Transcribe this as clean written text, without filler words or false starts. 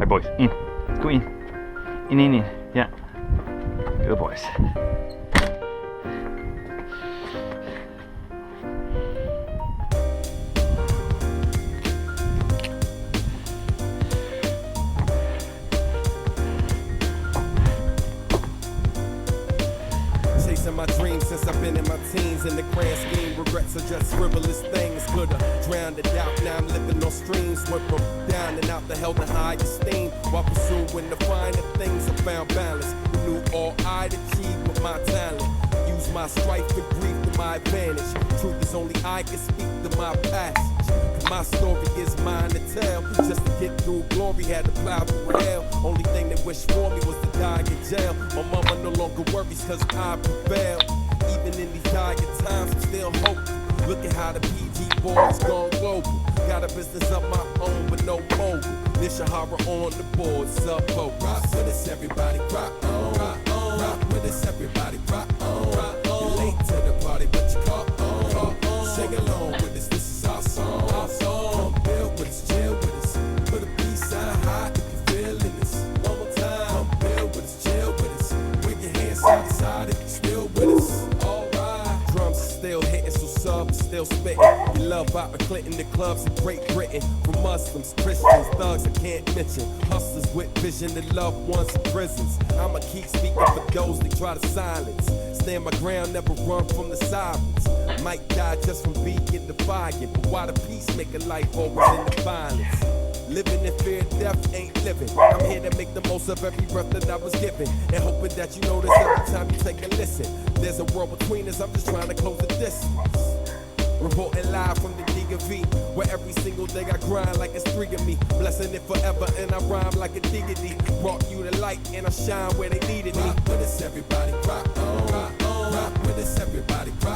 boys. In. Go in. In. Yeah. Good boys. Chasing my dreams since I've been in my teens. In the grand scheme, regrets are just frivolous things. Could've drowned it out, now I'm living on streams. Went from down and out the hell to high esteem. While pursuing the finer things, I found balance. Who knew all I'd achieve with my talent. Use my strife and grief to my advantage. Truth is only I can speak to my passage. My story is mine to tell. Just to get through glory, had to plow through hell. Only thing they wished for me was to die in jail. My mama no longer worries cause I prevail. Even in these dire times, I'm still hopeful. Look at how the PG boys gone global. Got a business of my own, but no mogul. This Shahara on the board, sub-vocal. Rock with us, everybody, rock on. Rock with us, everybody, rock on. You're late to the party, but you caught on. Sing along with us, this is our song. Come build with us, chill with us. Put a peace sign high if you're feeling this. One more time. Come build with us, chill with us. Wave your hands side to side if you're still with us. Alright. Drums are still hitting, so subs still spitting. You love Bob and Clinton, the clubs in Great Britain. From Muslims, Christians, thugs I can't mention. Hustlers with vision and loved ones in prisons. I'ma keep speaking for those that try to silence. Stand my ground, never run from the sirens. Might die just from being defiant, but why the peacemaker life always in the violence? Living in fear of death ain't living. I'm here to make the most of every breath that I was given, and hoping that you notice every time you take a listen. There's a world between us, I'm just trying to close the distance. Reporting live from the DV, where every single day I grind like it's 3 of me. Blessing it forever and I rhyme like a diggity. Brought you the light and I shine where they needed me. Rock with us, everybody, rock on. Rock with us, everybody, rock on.